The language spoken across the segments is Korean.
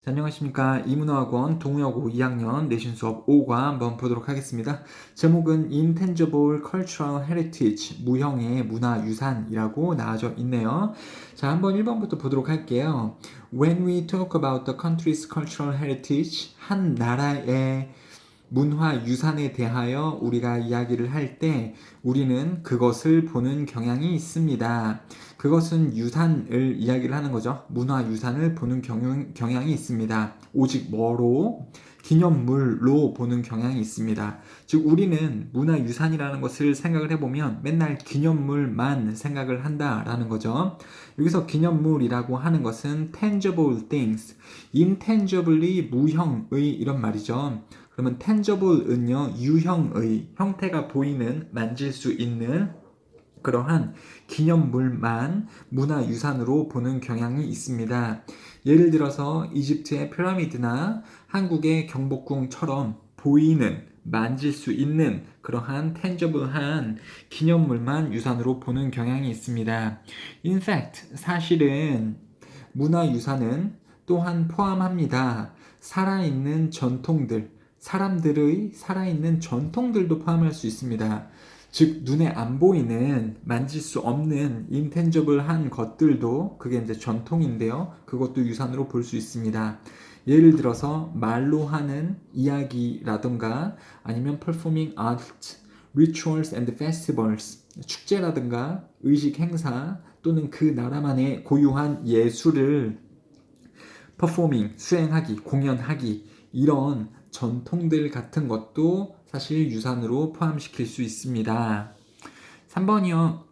자, 안녕하십니까. 이문화학원 동의어고 2학년 내신 수업 5과 한번 보도록 하겠습니다. 제목은 Intangible Cultural Heritage, 무형의 문화유산이라고 나와져 있네요. 자, 한번 1번부터 보도록 할게요. When we talk about the country's cultural heritage, 한 나라의 문화 유산에 대하여 우리가 이야기를 할 때 우리는 그것을 보는 경향이 있습니다. 그것은 유산을 이야기를 하는 거죠. 문화 유산을 보는 경향이 있습니다. 오직 뭐로? 기념물로 보는 경향이 있습니다. 즉 우리는 문화 유산이라는 것을 생각을 해보면 맨날 기념물만 생각을 한다라는 거죠. 여기서 기념물이라고 하는 것은 tangible things, intangibly 무형의 이런 말이죠. 그러면 tangible은요, 유형의, 형태가 보이는, 만질 수 있는 그러한 기념물만 문화유산으로 보는 경향이 있습니다. 예를 들어서 이집트의 피라미드나 한국의 경복궁처럼 보이는, 만질 수 있는 그러한 tangible한 기념물만 유산으로 보는 경향이 있습니다. In fact, 사실은 문화유산은 또한 포함합니다. 살아있는 전통들, 사람들의 살아있는 전통들도 포함할 수 있습니다. 즉 눈에 안 보이는 만질 수 없는 인텐저블한 것들도 그게 이제 전통인데요. 그것도 유산으로 볼 수 있습니다. 예를 들어서 말로 하는 이야기라든가 아니면 performing art, rituals and festivals, 축제라든가 의식 행사 또는 그 나라만의 고유한 예술을 performing, 수행하기, 공연하기 이런 전통들 같은 것도 사실 유산으로 포함시킬 수 있습니다. 3번이요.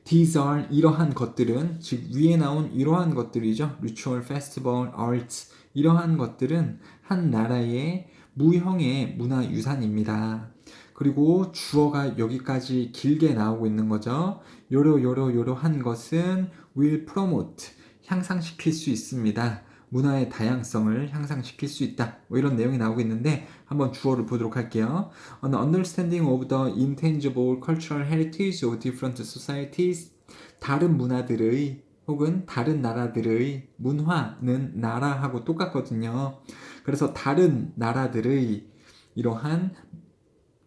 These are 이러한 것들은 즉 위에 나온 이러한 것들이죠. Ritual, Festival, Arts 이러한 것들은 한 나라의 무형의 문화유산입니다. 그리고 주어가 여기까지 길게 나오고 있는 거죠. 요러한 것은 will promote 향상시킬 수 있습니다. 문화의 다양성을 향상시킬 수 있다. 뭐 이런 내용이 나오고 있는데 한번 주어를 보도록 할게요. An understanding of the intangible cultural heritage of different societies. 다른 문화들의 혹은 다른 나라들의 문화는 나라하고 똑같거든요. 그래서 다른 나라들의 이러한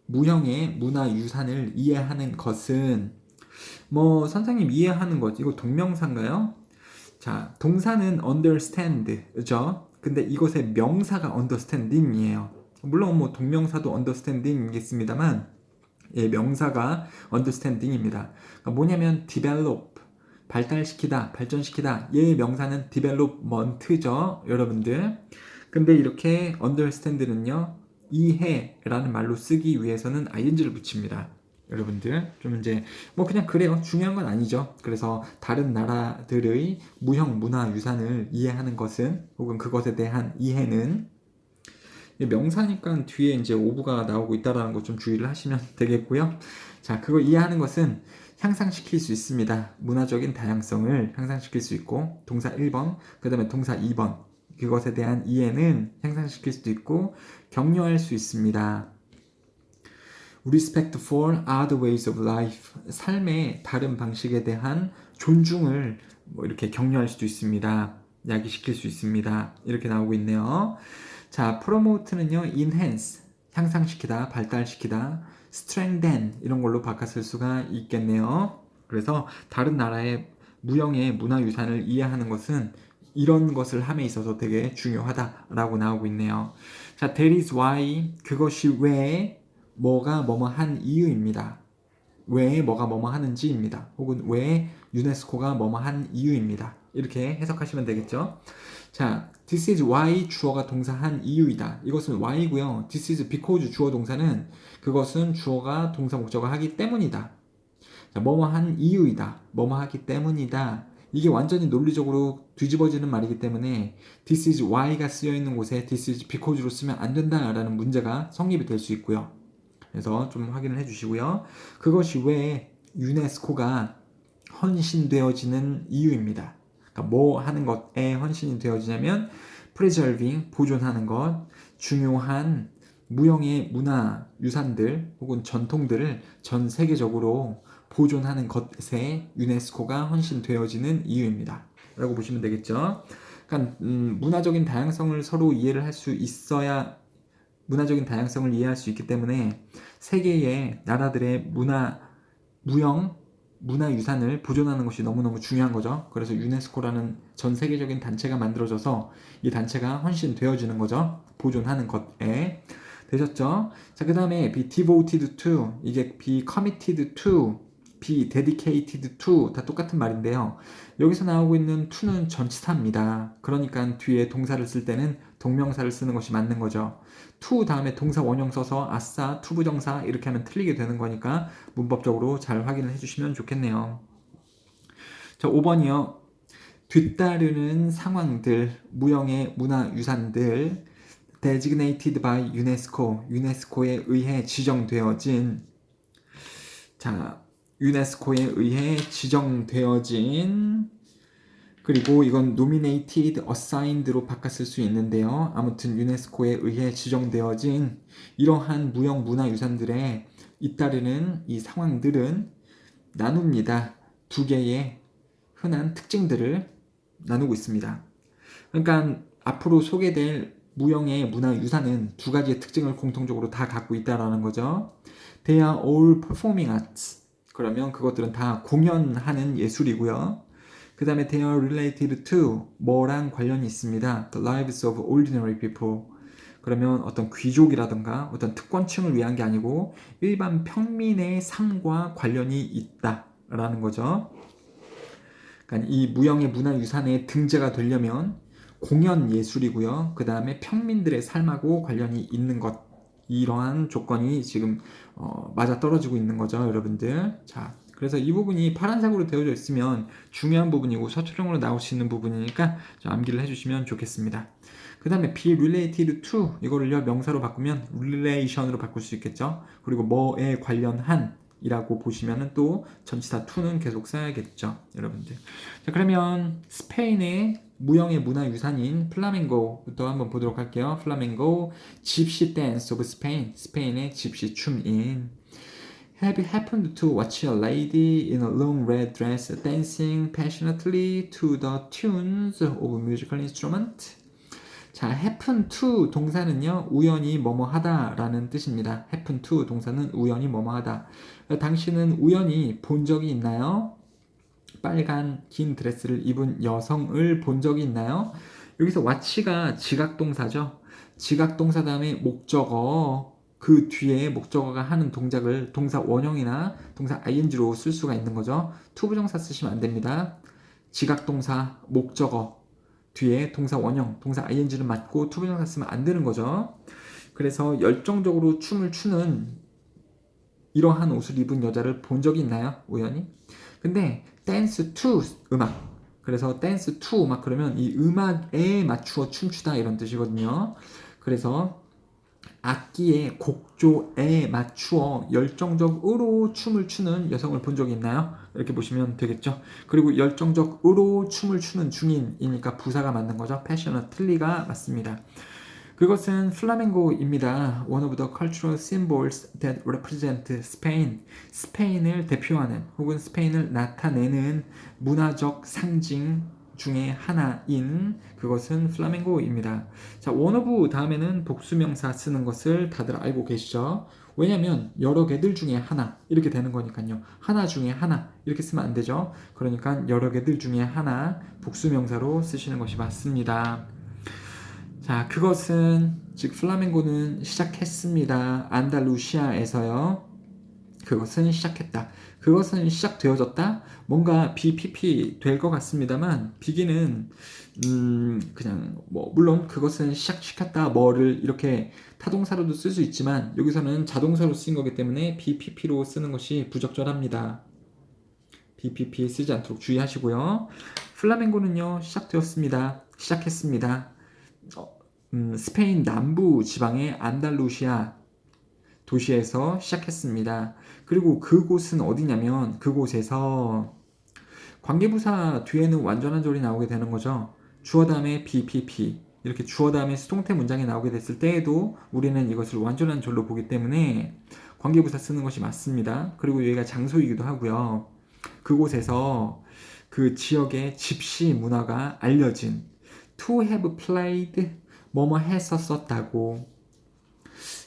무형의 문화유산을 이해하는 것은 뭐 선생님 이해하는 것 이거 동명사인가요? 자, 동사는 understand죠. 근데 이것의 명사가 understanding이에요. 물론 뭐 동명사도 understanding이겠습니다만 예, 명사가 understanding입니다. 그러니까 뭐냐면 develop 발달시키다, 발전시키다. 얘의 명사는 development죠, 여러분들. 근데 이렇게 understand는요, 이해라는 말로 쓰기 위해서는 ing를 붙입니다. 여러분들 좀 이제 뭐 그냥 그래요. 중요한 건 아니죠. 그래서 다른 나라들의 무형 문화 유산을 이해하는 것은 혹은 그것에 대한 이해는 명사니까 뒤에 이제 오브가 나오고 있다라는 거 좀 주의를 하시면 되겠고요. 자, 그걸 이해하는 것은 향상시킬 수 있습니다. 문화적인 다양성을 향상시킬 수 있고 동사 1번, 그 다음에 동사 2번 그것에 대한 이해는 향상시킬 수도 있고 격려할 수 있습니다. Respect for other ways of life. 삶의 다른 방식에 대한 존중을 뭐 이렇게 격려할 수도 있습니다. 야기시킬 수 있습니다. 이렇게 나오고 있네요. 자, promote는요, enhance, 향상시키다, 발달시키다, strengthen 이런 걸로 바꿨을 수가 있겠네요. 그래서 다른 나라의 무형의 문화유산을 이해하는 것은 이런 것을 함에 있어서 되게 중요하다라고 나오고 있네요. 자, that is why 그것이 왜 뭐가 뭐뭐 한 이유입니다. 왜 뭐가 뭐뭐 하는지입니다. 혹은 왜 유네스코가 뭐뭐 한 이유입니다. 이렇게 해석하시면 되겠죠. 자, this is why 주어가 동사한 이유이다. 이것은 why고요. this is because 주어 동사는 그것은 주어가 동사 목적어 하기 때문이다. 자, 뭐뭐 한 이유이다. 뭐뭐 하기 때문이다. 이게 완전히 논리적으로 뒤집어지는 말이기 때문에 this is why가 쓰여 있는 곳에 this is because로 쓰면 안 된다라는 문제가 성립이 될 수 있고요. 그래서 좀 확인을 해주시고요. 그것이 왜 유네스코가 헌신되어지는 이유입니다. 그러니까 뭐 하는 것에 헌신이 되어지냐면 preserving, 보존하는 것, 중요한 무형의 문화 유산들 혹은 전통들을 전 세계적으로 보존하는 것에 유네스코가 헌신되어지는 이유입니다. 라고 보시면 되겠죠. 그러니까 문화적인 다양성을 서로 이해를 할 수 있어야 문화적인 다양성을 이해할 수 있기 때문에 세계의 나라들의 무형, 문화유산을 보존하는 것이 너무너무 중요한 거죠. 그래서 유네스코라는 전 세계적인 단체가 만들어져서 이 단체가 헌신되어지는 거죠. 보존하는 것에. 되셨죠? 자, 그 다음에 be devoted to, 이게 be committed to, be dedicated to 다 똑같은 말인데요. 여기서 나오고 있는 to는 전치사입니다. 그러니까 뒤에 동사를 쓸 때는 동명사를 쓰는 것이 맞는 거죠. to 다음에 동사 원형 써서 아싸, 투부정사 이렇게 하면 틀리게 되는 거니까 문법적으로 잘 확인을 해주시면 좋겠네요. 자, 5번이요. 뒤따르는 상황들, 무형의 문화유산들 designated by UNESCO, 유네스코에 의해 지정되어진 자, 유네스코에 의해 지정되어진 그리고 이건 nominated, assigned로 바꿨을 수 있는데요. 아무튼 유네스코에 의해 지정되어진 이러한 무형 문화유산들에 잇따르는 이 상황들은 나눕니다. 두 개의 흔한 특징들을 나누고 있습니다. 그러니까 앞으로 소개될 무형의 문화유산은 두 가지의 특징을 공통적으로 다 갖고 있다라는 거죠. They are all performing arts. 그러면 그것들은 다 공연하는 예술이고요. 그 다음에 they are related to 뭐랑 관련이 있습니다. The lives of ordinary people. 그러면 어떤 귀족이라든가 어떤 특권층을 위한 게 아니고 일반 평민의 삶과 관련이 있다라는 거죠. 그러니까 이 무형의 문화유산에 등재가 되려면 공연 예술이고요. 그 다음에 평민들의 삶하고 관련이 있는 것. 이러한 조건이 지금 맞아떨어지고 있는 거죠, 여러분들. 자, 그래서 이 부분이 파란색으로 되어져 있으면 중요한 부분이고 서술형으로 나올 수 있는 부분이니까 좀 암기를 해주시면 좋겠습니다. 그 다음에 be related to 이거를요 명사로 바꾸면 relation으로 바꿀 수 있겠죠. 그리고 뭐에 관련한 이라고 보시면은 또 전치사 to는 계속 써야겠죠, 여러분들. 자, 그러면 스페인의 무형의 문화유산인 플라멩고부터 한번 보도록 할게요. 플라멩고, 집시 댄스 오브 스페인, 스페인의 집시 춤인. Have you happened to watch a lady in a long red dress dancing passionately to the tunes of musical instrument? 자, happen to 동사는요, 우연히 뭐뭐 하다 라는 뜻입니다. happen to 동사는 우연히 뭐뭐 하다. 당신은 우연히 본 적이 있나요? 빨간 긴 드레스를 입은 여성을 본 적이 있나요? 여기서 watch가 지각동사죠. 지각동사 다음에 목적어, 그 뒤에 목적어가 하는 동작을 동사 원형이나 동사 ing로 쓸 수가 있는 거죠. 투부정사 쓰시면 안 됩니다. 지각동사, 목적어, 뒤에 동사 원형, 동사 ing를 맞고 투부정사 쓰면 안 되는 거죠. 그래서 열정적으로 춤을 추는 이러한 옷을 입은 여자를 본 적이 있나요? 우연히? 근데 dance to 음악. 그래서 dance to 음악 그러면 이 음악에 맞추어 춤추다 이런 뜻이거든요. 그래서 악기의 곡조에 맞추어 열정적으로 춤을 추는 여성을 본 적이 있나요? 이렇게 보시면 되겠죠. 그리고 열정적으로 춤을 추는 중인이니까 부사가 맞는 거죠. passionately가 맞습니다. 그것은 플라멩고입니다. One of the cultural symbols that represent Spain. 스페인을 대표하는 혹은 스페인을 나타내는 문화적 상징 중에 하나인 그것은 플라멩고입니다. 자, one of 다음에는 복수명사 쓰는 것을 다들 알고 계시죠? 왜냐면 여러 개들 중에 하나 이렇게 되는 거니까요. 하나 중에 하나 이렇게 쓰면 안 되죠. 그러니까 여러 개들 중에 하나 복수명사로 쓰시는 것이 맞습니다. 자, 그것은 즉 플라멩고는 시작했습니다. 안달루시아에서요. 그것은 시작했다. 그것은 시작되어졌다. 뭔가 BPP 될 것 같습니다만 비기는 그냥 뭐 물론 그것은 시작시켰다 뭐를 이렇게 타동사로도 쓸 수 있지만 여기서는 자동사로 쓰인 거기 때문에 BPP로 쓰는 것이 부적절합니다. BPP 쓰지 않도록 주의하시고요. 플라멩고는요 시작되었습니다. 시작했습니다. 스페인 남부 지방의 안달루시아 도시에서 시작했습니다. 그리고 그곳은 어디냐면 그곳에서 관계부사 뒤에는 완전한 절이 나오게 되는 거죠. 주어 다음에 BPP 이렇게 주어 다음에 수동태 문장이 나오게 됐을 때에도 우리는 이것을 완전한 절로 보기 때문에 관계부사 쓰는 것이 맞습니다. 그리고 여기가 장소이기도 하고요. 그곳에서 그 지역의 집시 문화가 알려진 to have played 뭐뭐 했었었다고.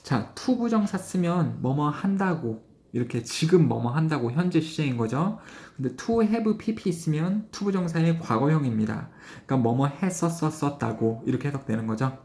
자, to 부정사 쓰면 뭐뭐 한다고 이렇게 지금 뭐뭐 한다고 현재 시제인 거죠. 근데 to have pp 있으면 to 부정사의 과거형입니다. 그러니까 뭐뭐 했었었다고 이렇게 해석되는 거죠.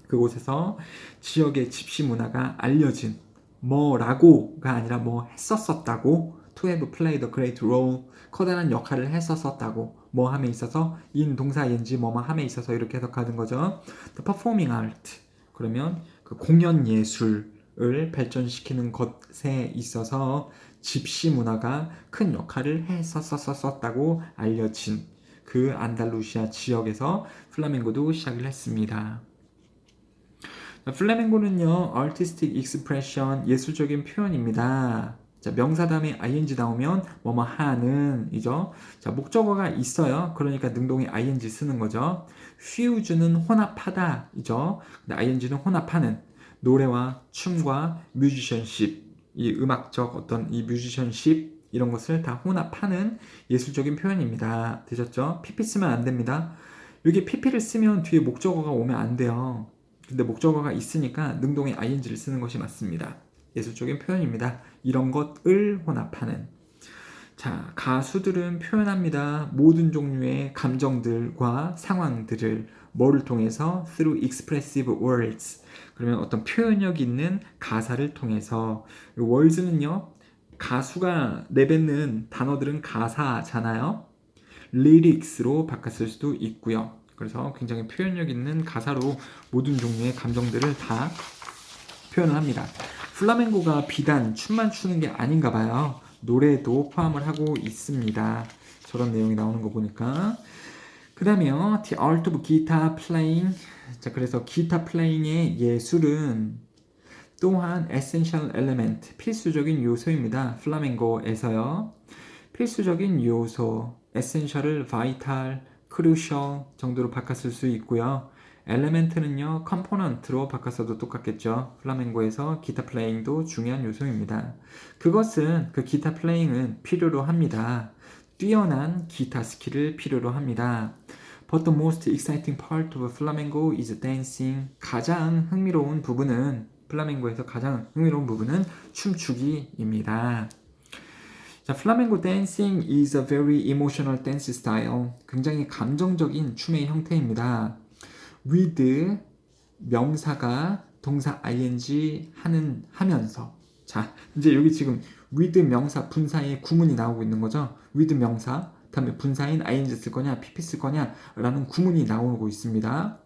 그곳에서 지역의 집시 문화가 알려진 뭐라고가 아니라 뭐 했었었다고 to have played a great role 커다란 역할을 했었었다고 뭐 함에 있어서 in 동사 ing 뭐뭐 함에 있어서 이렇게 해석하는 거죠. The performing art 그러면 그 공연 예술을 발전시키는 것에 있어서 집시 문화가 큰 역할을 했었었다고 알려진 그 안달루시아 지역에서 플라멩고도 시작을 했습니다. 플라멩고는요, artistic expression, 예술적인 표현입니다. 자, 명사 다음에 ing 나오면 뭐뭐 하는 이죠. 자, 목적어가 있어요. 그러니까 능동의 ing 쓰는 거죠. fuse는 혼합하다 이죠. 근데 ing는 혼합하는 노래와 춤과 musicianship, 이 음악적 어떤 이 musicianship 이런 것을 다 혼합하는 예술적인 표현입니다. 되셨죠? pp 쓰면 안 됩니다. 여기 pp를 쓰면 뒤에 목적어가 오면 안 돼요. 근데 목적어가 있으니까 능동의 ing를 쓰는 것이 맞습니다. 예술적인 표현입니다. 이런 것을 혼합하는. 자, 가수들은 표현합니다. 모든 종류의 감정들과 상황들을 뭐를 통해서 through expressive words. 그러면 어떤 표현력 있는 가사를 통해서 words는요. 가수가 내뱉는 단어들은 가사잖아요. lyrics로 바꿨을 수도 있고요. 그래서 굉장히 표현력 있는 가사로 모든 종류의 감정들을 다 표현을 합니다. 플라멩고가 비단 춤만 추는 게 아닌가 봐요. 노래도 포함을 하고 있습니다. 저런 내용이 나오는 거 보니까. 그 다음에요. The art of guitar playing. 자, 그래서 기타 플레잉의 예술은 또한 essential element, 필수적인 요소입니다. 플라멩고에서요. 필수적인 요소, essential을 vital, crucial 정도로 바꿨을 수 있고요. element는요, component로 바꿨어도 똑같겠죠. 플라멩고에서 기타 플레잉도 중요한 요소입니다. 그것은 그 기타 플레잉은 필요로 합니다. 뛰어난 기타 스킬을 필요로 합니다. But the most exciting part of flamenco is dancing. 가장 흥미로운 부분은 플라멩고에서 가장 흥미로운 부분은 춤추기입니다. 자, 플라멩고 댄싱 is a very emotional dance style. 굉장히 감정적인 춤의 형태입니다. with 명사가 동사 ing 하면서. 자, 이제 여기 지금 with 명사 분사의 구문이 나오고 있는 거죠. with 명사 다음에 분사인 ing 쓸 거냐 pp 쓸 거냐 라는 구문이 나오고 있습니다.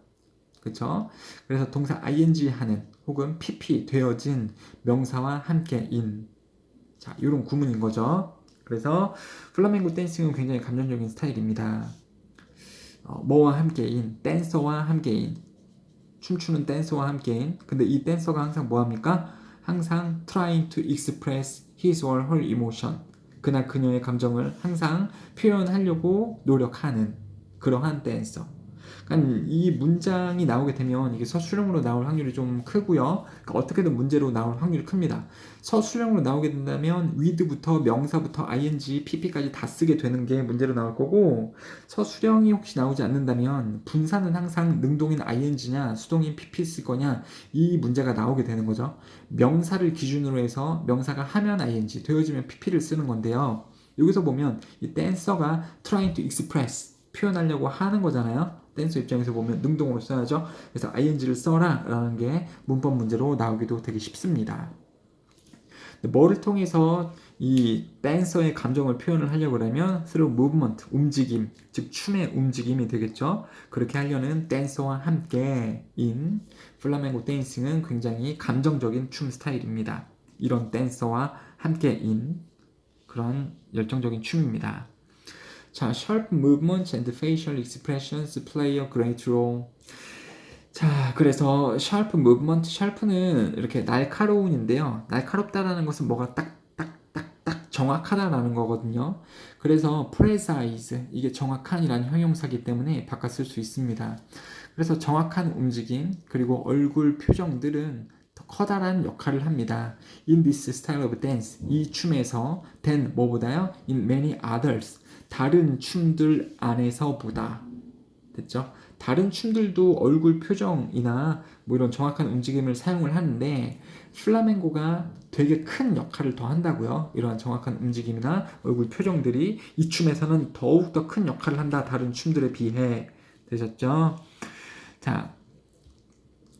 그렇죠? 그래서 동사 ing 하는 혹은 pp 되어진 명사와 함께인 자, 이런 구문인 거죠. 그래서 플라멩고 댄싱은 굉장히 감정적인 스타일입니다. 뭐와 함께인, 댄서와 함께인, 춤추는 댄서와 함께인. 근데 이 댄서가 항상 뭐합니까? 항상 trying to express his or her emotion. 그나 그녀의 감정을 항상 표현하려고 노력하는 그러한 댄서. 그러니까 이 문장이 나오게 되면 이게 서술형으로 나올 확률이 좀 크고요. 그러니까 어떻게든 문제로 나올 확률이 큽니다. 서술형으로 나오게 된다면 with부터 명사부터 ing, pp까지 다 쓰게 되는 게 문제로 나올 거고 서술형이 혹시 나오지 않는다면 분사는 항상 능동인 ing냐 수동인 pp 쓸 거냐 이 문제가 나오게 되는 거죠. 명사를 기준으로 해서 명사가 하면 ing, 되어지면 pp를 쓰는 건데요. 여기서 보면 이 댄서가 trying to express 표현하려고 하는 거잖아요. 댄서 입장에서 보면 능동으로 써야죠. 그래서 ing를 써라 라는 게 문법 문제로 나오기도 되게 쉽습니다. 뭐를 통해서 이 댄서의 감정을 표현을 하려고 하면 through movement, 움직임, 즉 춤의 움직임이 되겠죠. 그렇게 하려는 댄서와 함께인 플라멩고 댄싱은 굉장히 감정적인 춤 스타일입니다. 이런 댄서와 함께인 그런 열정적인 춤입니다. 자, sharp movements and facial expressions play a great role. 자, 그래서 sharp movement, sharp는 이렇게 날카로운인데요. 날카롭다라는 것은 뭐가 딱 정확하다라는 거거든요. 그래서 precise, 이게 정확한이라는 형용사기 때문에 바꿨을 수 있습니다. 그래서 정확한 움직임, 그리고 얼굴 표정들은 더 커다란 역할을 합니다. In this style of dance, 이 춤에서 than 뭐보다요? In many others, 다른 춤들 안에서보다 됐죠? 다른 춤들도 얼굴 표정이나 뭐 이런 정확한 움직임을 사용을 하는데 플라멩고가 되게 큰 역할을 더 한다고요. 이러한 정확한 움직임이나 얼굴 표정들이 이 춤에서는 더욱더 큰 역할을 한다. 다른 춤들에 비해. 되셨죠? 자,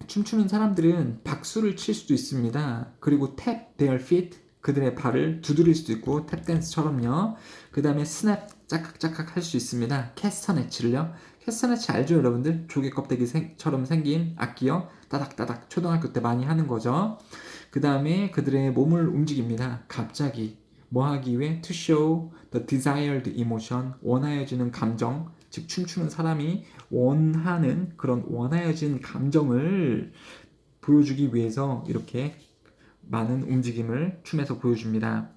춤추는 사람들은 박수를 칠 수도 있습니다. 그리고 tap their feet, 그들의 발을 두드릴 수도 있고 탭 댄스처럼요. 그 다음에 스냅 짝깍짝깍 할 수 있습니다. 캐스터네치를요. 캐스터네치 알죠 여러분들? 조개 껍데기처럼 생긴 악기요. 따닥따닥 초등학교 때 많이 하는 거죠. 그 다음에 그들의 몸을 움직입니다. 갑자기 뭐 하기 위해 to show the desired emotion, 원하여지는 감정, 즉 춤추는 사람이 원하는 그런 원하여진 감정을 보여주기 위해서 이렇게 많은 움직임을 춤에서 보여줍니다.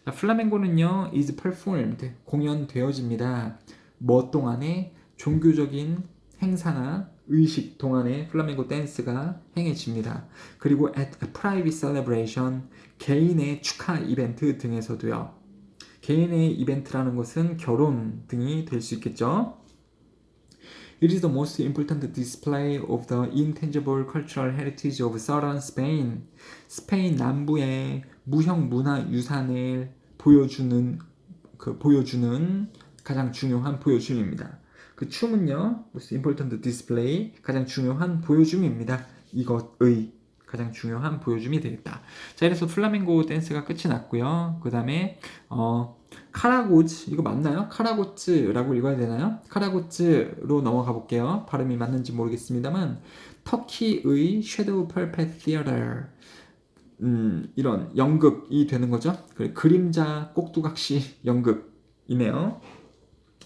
자, 플라멩고는요 is performed, 공연되어집니다. 뭐 동안에? 종교적인 행사나 의식 동안에 플라멩고 댄스가 행해집니다. 그리고 at a private celebration, 개인의 축하 이벤트 등에서도요. 개인의 이벤트라는 것은 결혼 등이 될 수 있겠죠. It is the most important display of the intangible cultural heritage of southern Spain. 스페인 남부의 무형 문화 유산을 보여주는 가장 중요한 보여줌입니다. 그 춤은요, most important display, 가장 중요한 보여줌입니다. 이것의 가장 중요한 보여줌이 되겠다. 자, 그래서 플라멩고 댄스가 끝이 났고요. 그 다음에 카라고즈, 이거 맞나요? 카라고츠라고 읽어야 되나요? 카라고츠로 넘어가 볼게요. 발음이 맞는지 모르겠습니다만 터키의 섀도우 퍼펫 티어터, 이런 연극이 되는 거죠. 그림자 꼭두각시 연극이네요.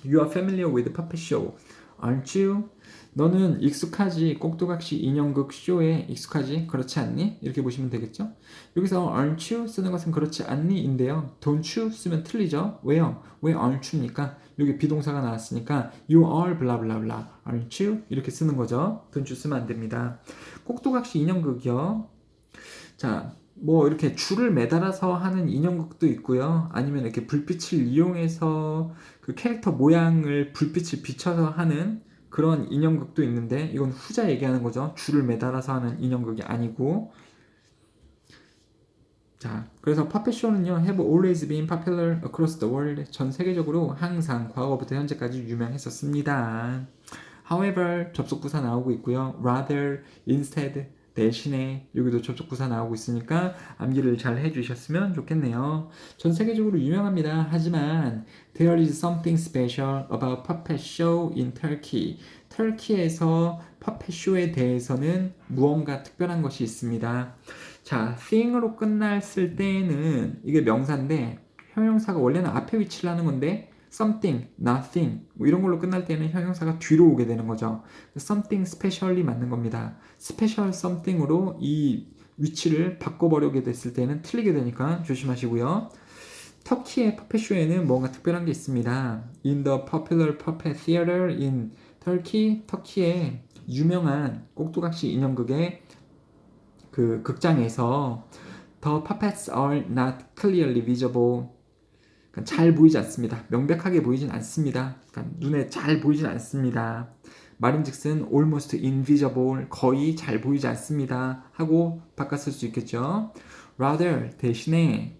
You are familiar with puppet show, aren't you? 너는 익숙하지? 꼭두각시 인형극 쇼에 익숙하지? 그렇지 않니? 이렇게 보시면 되겠죠? 여기서 aren't you 쓰는 것은 그렇지 않니? 인데요. don't you 쓰면 틀리죠? 왜요? 왜 aren't you입니까? 여기 비동사가 나왔으니까 you are 블라블라블라 aren't you? 이렇게 쓰는 거죠. don't you 쓰면 안 됩니다. 꼭두각시 인형극이요. 자, 뭐 이렇게 줄을 매달아서 하는 인형극도 있고요. 아니면 이렇게 불빛을 이용해서 그 캐릭터 모양을 불빛을 비춰서 하는 그런 인형극도 있는데 이건 후자 얘기하는 거죠. 줄을 매달아서 하는 인형극이 아니고. 자, 그래서 퍼펫쇼는요, have always been popular across the world. 전 세계적으로 항상 과거부터 현재까지 유명했었습니다. However, 접속부사 나오고 있고요. Rather, instead, 대신에 여기도 접속부사 나오고 있으니까 암기를 잘 해주셨으면 좋겠네요. 전 세계적으로 유명합니다. 하지만 there is something special about puppet show in Turkey. 터키에서 퍼펫 쇼에 대해서는 무언가 특별한 것이 있습니다. 자, thing으로 끝났을 때는 이게 명사인데 형용사가 원래는 앞에 위치를 하는 건데 something, nothing 뭐 이런 걸로 끝날 때는 형용사가 뒤로 오게 되는 거죠. something special이 맞는 겁니다. special something으로 이 위치를 바꿔버리게 됐을 때는 틀리게 되니까 조심하시고요. 터키의 퍼펫쇼에는 뭔가 특별한 게 있습니다. In the popular puppet theater in Turkey, 터키의 유명한 꼭두각시 인형극의 그 극장에서 The puppets are not clearly visible. 그러니까 잘 보이지 않습니다. 명백하게 보이진 않습니다. 그러니까 눈에 잘 보이진 않습니다. 말인즉슨 almost invisible, 거의 잘 보이지 않습니다. 하고 바꿨을 수 있겠죠. Rather, 대신에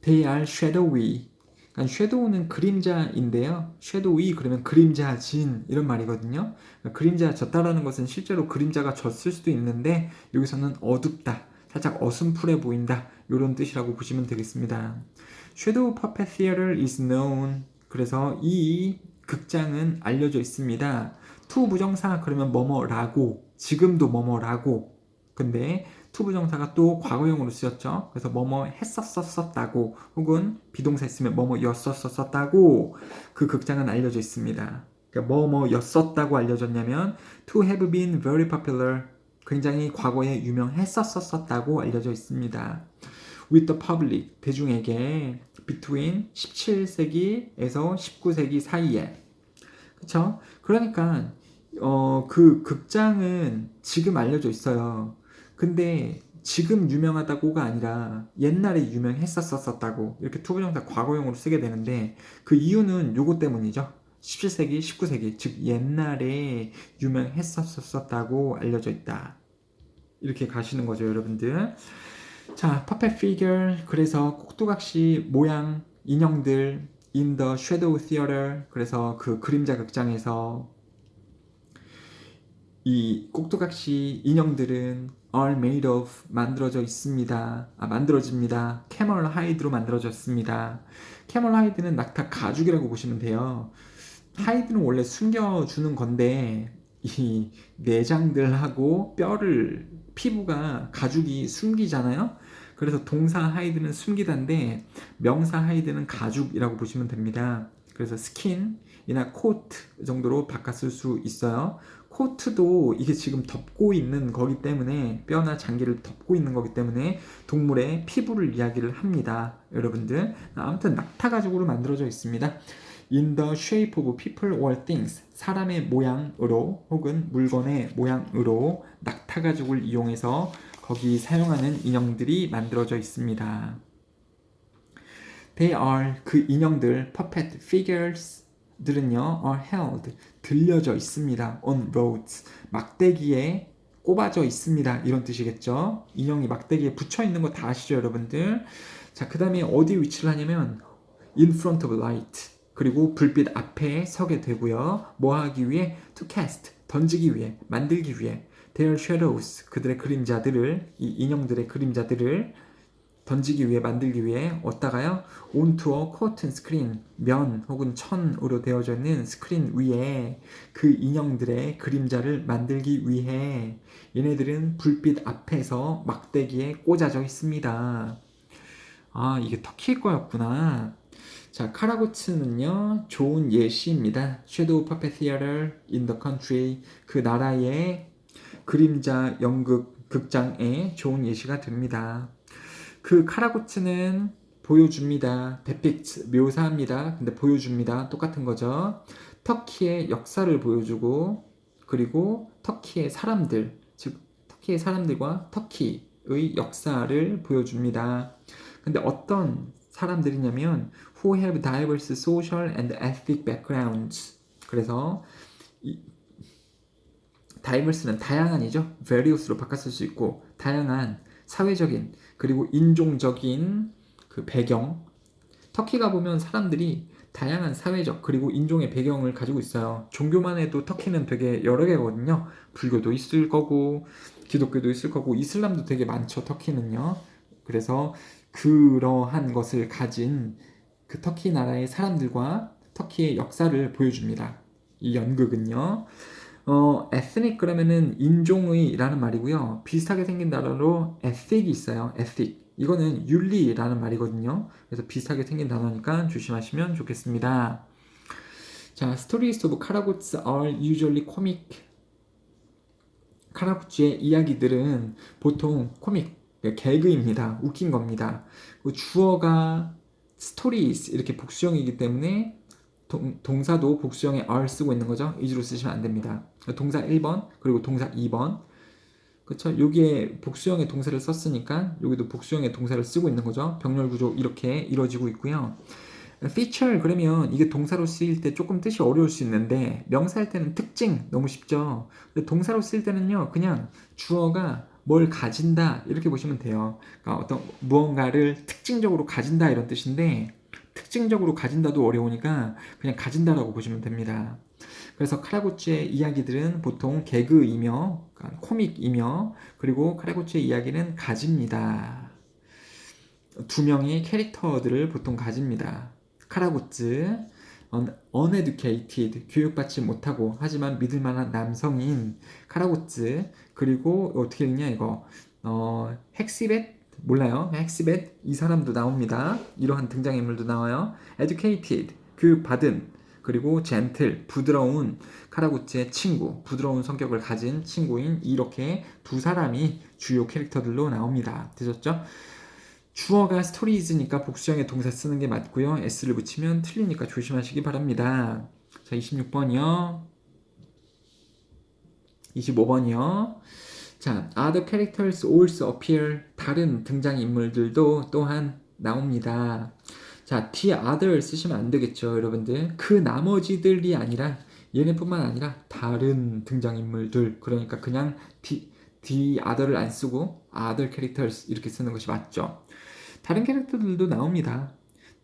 they are shadowy. 그러니까 shadow는 그림자인데요. shadowy 그러면 그림자진 이런 말이거든요. 그러니까 그림자졌다라는 것은 실제로 그림자가 졌을 수도 있는데 여기서는 어둡다, 살짝 어슴푸레 보인다 이런 뜻이라고 보시면 되겠습니다. Shadow Puppet Theater is known. 그래서 이 극장은 알려져 있습니다. to 부정사 그러면 뭐뭐라고, 지금도 뭐뭐라고. 근데 to 부정사가 또 과거형으로 쓰였죠. 그래서 뭐뭐 했었었다고 혹은 비동사 있으면 뭐뭐였었었다고 그 극장은 알려져 있습니다. 그러니까 뭐뭐였었다고 알려졌냐면 to have been very popular, 굉장히 과거에 유명했었었다고 알려져 있습니다. With the public, 대중에게 between 17세기에서 19세기 사이에. 그쵸? 그러니까 그 극장은 지금 알려져 있어요. 근데 지금 유명하다고가 아니라 옛날에 유명했었었다고 이렇게 투부정사 과거용으로 쓰게 되는데 그 이유는 요거 때문이죠. 17세기, 19세기, 즉 옛날에 유명했었다고 알려져 있다. 이렇게 가시는 거죠, 여러분들. 자, 퍼펫 피겨, 그래서 꼭두각시 모양 인형들 in the shadow theater, 그래서 그 그림자 극장에서 이 꼭두각시 인형들은 are made of 만들어져 있습니다. 만들어집니다. 캐멀 하이드로 만들어졌습니다. 캐멀 하이드는 낙타 가죽이라고 보시면 돼요. 하이드는 원래 숨겨주는 건데 이 내장들하고 뼈를 피부가 가죽이 숨기잖아요. 그래서 동사 하이드는 숨기다인데 명사 하이드는 가죽이라고 보시면 됩니다. 그래서 스킨이나 코트 정도로 바꿨을 수 있어요. 코트도 이게 지금 덮고 있는 거기 때문에 뼈나 장기를 덮고 있는 거기 때문에 동물의 피부를 이야기를 합니다. 여러분들 아무튼 낙타 가죽으로 만들어져 있습니다. In the shape of people or things, 사람의 모양으로 혹은 물건의 모양으로 낙타 가죽을 이용해서 거기 사용하는 인형들이 만들어져 있습니다. They are, 그 인형들, puppet figures들은요, are held, 들려져 있습니다. on rods, 막대기에 꼽아져 있습니다. 이런 뜻이겠죠. 인형이 막대기에 붙여 있는 거 다 아시죠, 여러분들? 자, 그 다음에 어디 위치를 하냐면 in front of light, 그리고 불빛 앞에 서게 되고요. 뭐 하기 위해? to cast, 던지기 위해, 만들기 위해. their shadows, 그들의 그림자들을, 이 인형들의 그림자들을 던지기 위해, 만들기 위해 어디다가요? onto a cotton screen, 면 혹은 천으로 되어져 있는 스크린 위에 그 인형들의 그림자를 만들기 위해 얘네들은 불빛 앞에서 막대기에 꽂아져 있습니다. 아, 이게 터키의 거였구나. 자, 카라고츠는요, 좋은 예시입니다. Shadow Puppet Theater in the country, 그 나라의 그림자 연극 극장에 좋은 예시가 됩니다. 그 카라고츠는 보여줍니다. depict, 묘사합니다. 근데 보여줍니다. 똑같은 거죠. 터키의 역사를 보여주고, 그리고 터키의 사람들, 즉 터키의 사람들과 터키의 역사를 보여줍니다. 근데 어떤 사람들이냐면 who have diverse social and ethnic backgrounds. 그래서 diverse는 다양한이죠. various로 바꿨을 수 있고 다양한 사회적인 그리고 인종적인 그 배경. 터키가 보면 사람들이 다양한 사회적 그리고 인종의 배경을 가지고 있어요. 종교만 해도 터키는 되게 여러 개거든요. 불교도 있을 거고 기독교도 있을 거고 이슬람도 되게 많죠. 터키는요. 그래서 그러한 것을 가진 그 터키 나라의 사람들과 터키의 역사를 보여줍니다. 이 연극은요. ethnic 그러면은 인종의라는 말이고요. 비슷하게 생긴 단어로 ethic이 있어요. ethic. 이거는 윤리라는 말이거든요. 그래서 비슷하게 생긴 단어니까 조심하시면 좋겠습니다. 자, Stories of Karaguts are usually comic. 카라구치의 이야기들은 보통 코믹, 개그입니다. 웃긴 겁니다. 주어가 stories 이렇게 복수형이기 때문에 동사도 복수형에 are 쓰고 있는 거죠. is로 쓰시면 안 됩니다. 동사 1번 그리고 동사 2번 그렇죠? 여기에 복수형의 동사를 썼으니까 여기도 복수형의 동사를 쓰고 있는 거죠. 병렬 구조 이렇게 이루어지고 있고요. feature 그러면 이게 동사로 쓰일 때 조금 뜻이 어려울 수 있는데 명사할 때는 특징 너무 쉽죠. 근데 동사로 쓸 때는요 그냥 주어가 뭘 가진다 이렇게 보시면 돼요. 그러니까 어떤 무언가를 특징적으로 가진다 이런 뜻인데 특징적으로 가진다도 어려우니까 그냥 가진다라고 보시면 됩니다. 그래서 카라구치의 이야기들은 보통 개그이며 그러니까 코믹이며 그리고 카라구치의 이야기는 가집니다. 두 명의 캐릭터들을 보통 가집니다. 카라구츠, uneducated, 교육받지 못하고 하지만 믿을만한 남성인 카라구츠, 그리고 어떻게 읽냐 이거 헥시벳 몰라요. 헥시벳 이 사람도 나옵니다. 이러한 등장인물도 나와요. educated, 교육받은, 그리고 gentle, 부드러운 카라구츠의 친구, 부드러운 성격을 가진 친구인 이렇게 두 사람이 주요 캐릭터들로 나옵니다. 되셨죠? 주어가 stories니까 복수형의 동사 쓰는 게 맞고요. s를 붙이면 틀리니까 조심하시기 바랍니다. 자, 26번이요. 25번이요. 자, other characters also appear. 다른 등장인물들도 또한 나옵니다. 자, the other 쓰시면 안 되겠죠, 여러분들. 그 나머지들이 아니라 얘네뿐만 아니라 다른 등장인물들. 그러니까 그냥 the other를 안 쓰고 other characters 이렇게 쓰는 것이 맞죠. 다른 캐릭터들도 나옵니다.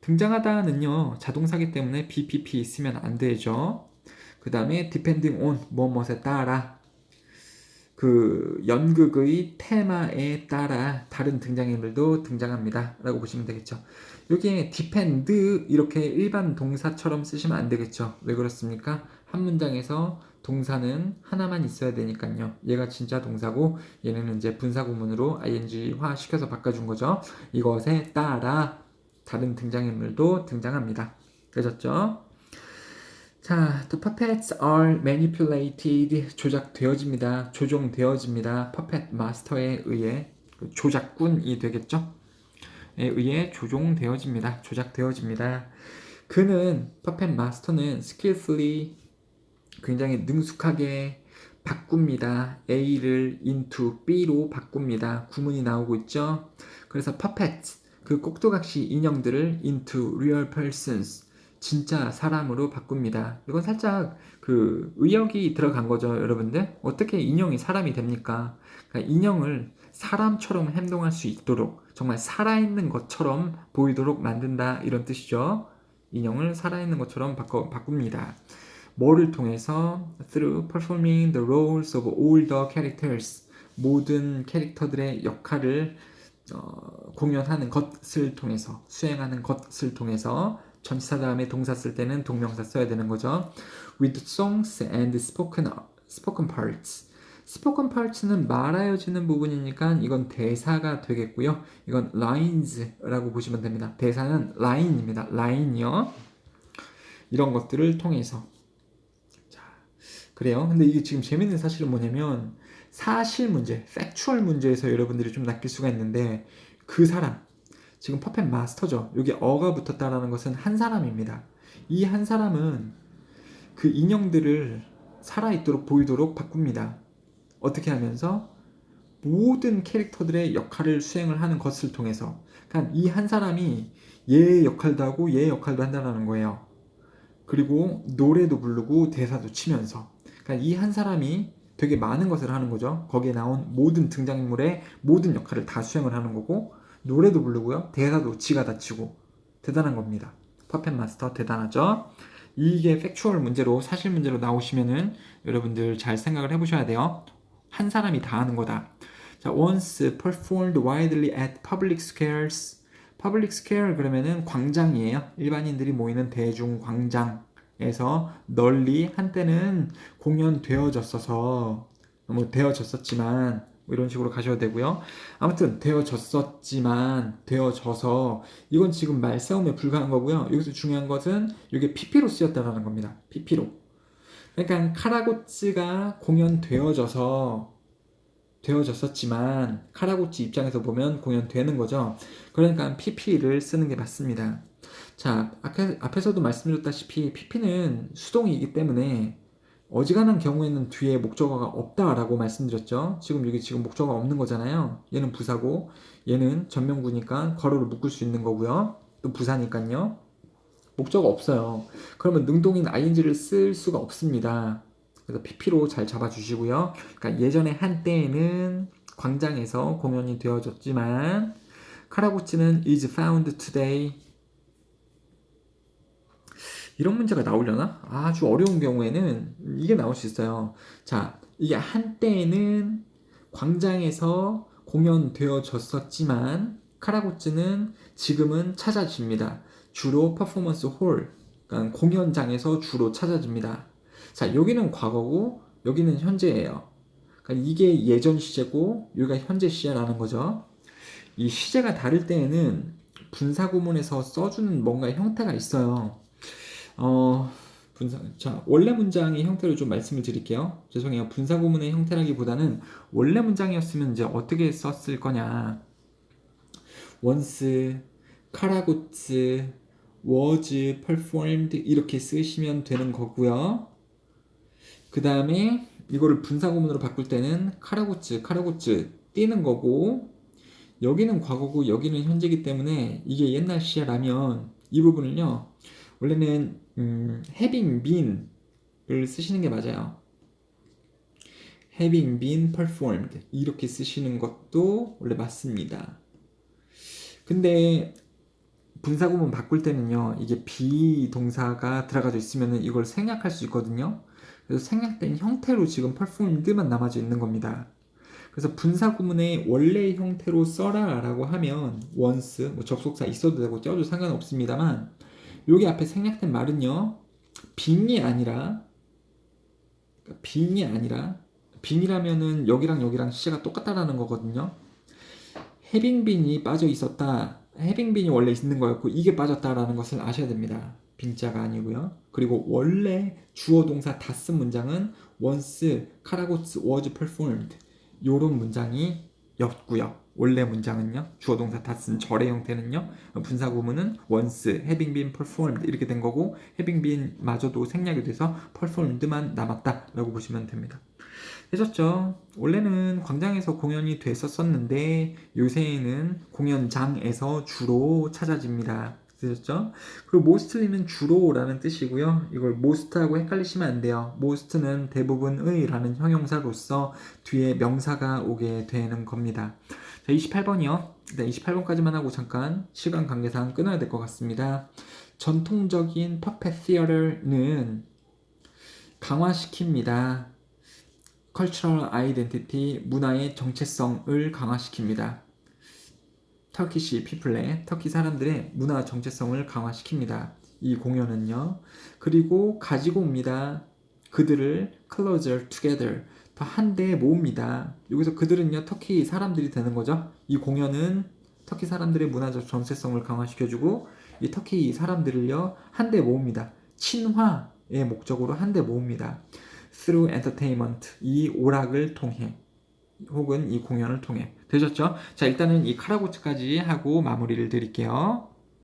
등장하다는요, 자동사기 때문에 BPP 쓰면 안 되죠. 그 다음에 depending on 뭐뭐에 따라 그 연극의 테마에 따라 다른 등장인물도 등장합니다 라고 보시면 되겠죠. 여기에 depend 이렇게 일반 동사처럼 쓰시면 안 되겠죠. 왜 그렇습니까? 한 문장에서 동사는 하나만 있어야 되니까요. 얘가 진짜 동사고 얘는 이제 분사구문으로 ing화 시켜서 바꿔준 거죠. 이것에 따라 다른 등장인물도 등장합니다. 되셨죠? 자, the puppets are manipulated. 조작되어집니다. 조종되어집니다. puppet master에 의해 조작꾼이 되겠죠? 에 의해 조종되어집니다. 조작되어집니다. 그는 puppet master는 skillfully 굉장히 능숙하게 바꿉니다. A를 into B로 바꿉니다. 구문이 나오고 있죠? 그래서 puppets 그 꼭두각시 인형들을 into real persons 진짜 사람으로 바꿉니다. 이건 살짝 그 의역이 들어간 거죠, 여러분들. 어떻게 인형이 사람이 됩니까? 그러니까 인형을 사람처럼 행동할 수 있도록 정말 살아있는 것처럼 보이도록 만든다 이런 뜻이죠. 인형을 살아있는 것처럼 바꿉니다. 뭐를 통해서? Through performing the roles of all the characters. 모든 캐릭터들의 역할을 공연하는 것을 통해서, 수행하는 것을 통해서. 전치사 다음에 동사 쓸 때는 동명사 써야 되는 거죠. With songs and spoken parts. spoken parts는 말하여지는 부분이니까 이건 대사가 되겠고요. 이건 lines라고 보시면 됩니다. 대사는 line입니다. line이요. 이런 것들을 통해서. 자, 그래요. 근데 이게 지금 재밌는 사실은 뭐냐면 사실 문제, factual 문제에서 여러분들이 좀 낚일 수가 있는데 그 사람 지금 퍼펫 마스터죠. 여기 어가 붙었다라는 것은 한 사람입니다. 이 한 사람은 그 인형들을 살아있도록 보이도록 바꿉니다. 어떻게 하면서? 모든 캐릭터들의 역할을 수행을 하는 것을 통해서. 그러니까 이 한 사람이 얘의 역할도 하고 얘의 역할도 한다는 거예요. 그리고 노래도 부르고 대사도 치면서. 그러니까 이 한 사람이 되게 많은 것을 하는 거죠. 거기에 나온 모든 등장인물의 모든 역할을 다 수행을 하는 거고 노래도 부르고요. 대사도 지가 다 치고 대단한 겁니다. 퍼펫 마스터 대단하죠? 이게 팩추얼 문제로 사실 문제로 나오시면은 여러분들 잘 생각을 해보셔야 돼요. 한 사람이 다 하는 거다. 자, once performed widely at public squares. public square 그러면은 광장이에요. 일반인들이 모이는 대중 광장에서 널리 한때는 공연되어졌어서 뭐 되어졌었지만 뭐 이런 식으로 가셔도 되고요. 아무튼 되어졌었지만 되어져서 이건 지금 말싸움에 불과한 거고요. 여기서 중요한 것은 이게 PP로 쓰였다는 겁니다. PP로. 그러니까 카라고츠가 되어졌었지만 카라고치 입장에서 보면 공연되는 거죠. 그러니까 PP를 쓰는 게 맞습니다. 자, 앞에서도 말씀드렸다시피 PP는 수동이기 때문에 어지간한 경우에는 뒤에 목적어가 없다라고 말씀드렸죠. 지금 여기 지금 목적어가 없는 거잖아요. 얘는 부사고 얘는 전명구니까 괄호를 묶을 수 있는 거고요. 또 부사니까요. 목적어 없어요. 그러면 능동인 ing를 쓸 수가 없습니다. 그래서 PP로 잘 잡아주시고요. 그러니까 예전에 한때에는 광장에서 공연이 되어졌지만 카라고치는 is found today. 이런 문제가 나오려나? 아주 어려운 경우에는 이게 나올 수 있어요. 자, 이게 한때는 광장에서 공연되어졌었지만 카라고츠는 지금은 찾아집니다. 주로 퍼포먼스 홀, 그러니까 공연장에서 주로 찾아집니다. 자, 여기는 과거고 여기는 현재예요. 그러니까 이게 예전 시제고 여기가 현재 시제라는 거죠. 이 시제가 다를 때에는 분사구문에서 써주는 뭔가 형태가 있어요. 자, 원래 문장의 형태를 좀 말씀을 드릴게요. 죄송해요. 분사구문의 형태라기보다는 원래 문장이었으면 이제 어떻게 썼을 거냐. once, 카라고츠, was performed 이렇게 쓰시면 되는 거고요. 그 다음에 이거를 분사구문으로 바꿀 때는 카라고츠 띄는 거고 여기는 과거고 여기는 현재이기 때문에 이게 옛날 시제라면 이 부분을요. 원래는 having been을 쓰시는 게 맞아요. having been performed 이렇게 쓰시는 것도 원래 맞습니다. 근데 분사구문 바꿀 때는요. 이게 비동사가 들어가져 있으면 이걸 생략할 수 있거든요. 그래서 생략된 형태로 지금 performed만 남아져 있는 겁니다. 그래서 분사구문의 원래 형태로 써라 라고 하면 once, 뭐 접속사 있어도 되고 떼어도 상관없습니다만 여기 앞에 생략된 말은요. being이 아니라 being이라면은 여기랑 여기랑 시제가 똑같다라는 거거든요. having been이 빠져 있었다. having been이 원래 있는 거였고 이게 빠졌다라는 것을 아셔야 됩니다. 빙자가 아니고요. 그리고 원래 주어 동사 다 쓴 문장은 once 카라고츠 was performed 요런 문장이 였고요. 원래 문장은요. 주어 동사 다 쓴 절의 형태는요. 분사 구문은 once having been performed 이렇게 된 거고 having been 마저도 생략이 돼서 performed만 남았다라고 보시면 됩니다. 되셨죠? 원래는 광장에서 공연이 됐었었는데 요새는 공연장에서 주로 찾아집니다. 되셨죠? 그리고 mostly는 주로라는 뜻이고요. 이걸 most하고 헷갈리시면 안 돼요. most는 대부분의 라는 형용사로서 뒤에 명사가 오게 되는 겁니다. 자, 28번이요. 네, 28번까지만 하고 잠깐 시간 관계상 끊어야 될 것 같습니다. 전통적인 퍼펫 시어터는 강화시킵니다. cultural identity, 문화의 정체성을 강화시킵니다. 터키시 피플의 터키 사람들의 문화 정체성을 강화시킵니다. 이 공연은요. 그리고 가지고 옵니다. 그들을 closer together, 더 한데 모읍니다. 여기서 그들은요. 터키 사람들이 되는 거죠. 이 공연은 터키 사람들의 문화적 정체성을 강화시켜주고 이 터키 사람들을요. 한데 모읍니다. 친화의 목적으로 한데 모읍니다. through entertainment, 이 오락을 통해 혹은 이 공연을 통해. 되셨죠? 자, 일단은 이 카라고츠까지 하고 마무리를 드릴게요.